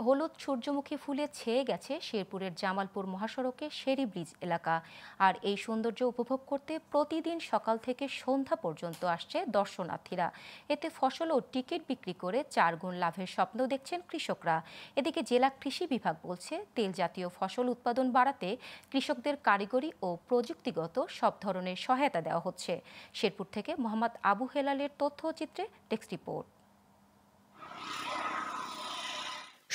হলুদ সূর্যমুখী ফুলে ছেয়ে গেছে শেরপুরের জামালপুর মহাসড়কে শেরি ব্রিজ এলাকা। আর এই সৌন্দর্য উপভোগ করতে প্রতিদিন সকাল থেকে সন্ধ্যা পর্যন্ত আসছে দর্শনার্থীরা। এতে ফসল ও টিকিট বিক্রি করে 4 গুণ লাভের স্বপ্ন দেখছেন কৃষকরা। এদিকে জেলা কৃষি বিভাগ বলছে, তেল জাতীয় ফসল উৎপাদন বাড়াতে কৃষকদের কারিগরি ও প্রযুক্তিগত সব ধরনের সহায়তা দেওয়া হচ্ছে। শেরপুর থেকে মোহাম্মদ আবু হেলালের তথ্যচিত্রে ডেস্ক রিপোর্ট।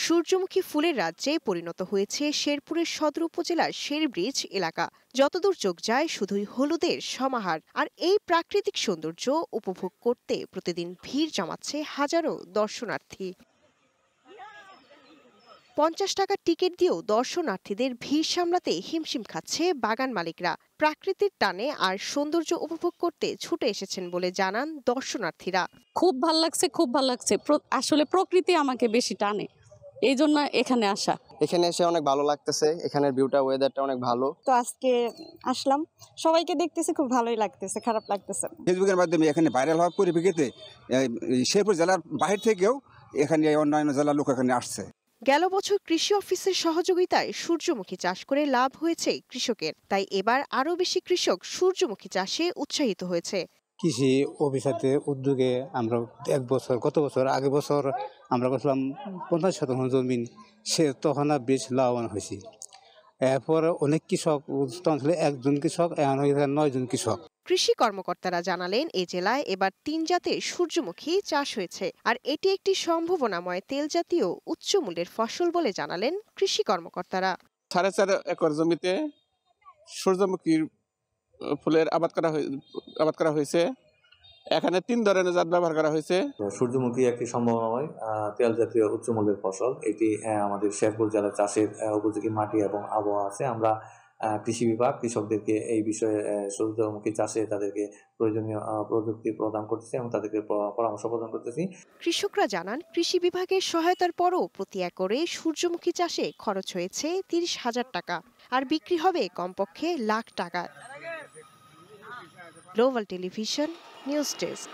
সূর্যমুখী ফুলের রাজ্যে পরিণত হয়েছে শেরপুরের সদর উপজেলার শেরব্রিজ এলাকা। যতদূর চোখ যায় শুধুই হলুদের সমাহার। আর এই প্রাকৃতিক সৌন্দর্য উপভোগ করতে প্রতিদিন ভিড় জমাচ্ছে হাজারো দর্শনার্থী। 50 টাকা টিকিট দিয়েও দর্শনার্থীদের ভিড় সামলাতে হিমশিম খাচ্ছে বাগান মালিকরা। প্রাকৃতিক টানে আর সৌন্দর্য উপভোগ করতে ছুটে এসেছেন বলে জানান দর্শনার্থীরা। খুব ভাল লাগছে, খুব ভাল লাগছে। আসলে প্রকৃতি আমাকে বেশি টানে, এই জন্য এখানে আসা। এখানে এসে অনেক ভালো লাগতেছে, এখানের ভিউটা, ওয়েদারটা অনেক ভালো। তো আজকে আসলাম, সবাইকে দেখতেছি, খুব ভালোই লাগতেছে, খারাপ লাগতেছে। ফেসবুকের মাধ্যমে এখানে ভাইরাল হওয়ার পরিপ্রেক্ষিতে শেরপুর জেলার বাহির থেকেও এখানে অন্যান্য জেলার লোক এখানে আসছে। গেল বছর কৃষি অফিসের সহযোগিতায় সূর্যমুখী চাষ করে লাভ হয়েছে কৃষকের। তাই এবার আরো বেশি কৃষক সূর্যমুখী চাষে উৎসাহিত হয়েছে। কৃষি অফিসের উদ্যোগে আমরা গত বছর আগের বছর আমরা করছিলাম 50% জমিন, সে তখন বেশ লাভবান হয়েছি। এরপর অনেক কৃষক, একজন কৃষক, এখন হয়ে 9 জন কৃষক। কৃষি কর্মকর্তারা জানালেন, এ জেলায় এবার 3 জাতের সূর্যমুখী চাষ হয়েছে। আর এটি একটি সম্ভাবনাময় তেল জাতীয় উচ্চ মূল্যের ফসল বলে জানালেন কৃষি কর্মকর্তারা। 4.5 একর জমিতে সূর্যমুখীর ফুলের আবাদ করা হয়েছে। এখানে 3 ধরনের জাত ব্যবহার করা হয়েছে। সূর্যমুখী একটি সম্ভাবনাময় তেল জাতীয় উচ্চ মূল্যের ফসল। এটি আমাদের শেরপুর জেলার চাষের উপযোগী মাটি এবং আবহাওয়া আছে। আমরা কৃষি বিভাগ কৃষকদেরকে এই বিষয়ে সূর্যমুখী চাষে তাদেরকে প্রয়োজনীয় প্রযুক্তি প্রদান করতেছি এবং তাদেরকে পরামর্শ প্রদান করতেছি। কৃষকরা জানান, কৃষি বিভাগের সহায়তার পরও প্রতি একরে সূর্যমুখী চাষে খরচ হয়েছে 30,000 টাকা, আর বিক্রি হবে কমপক্ষে লাখ টাকা। Global television news desk.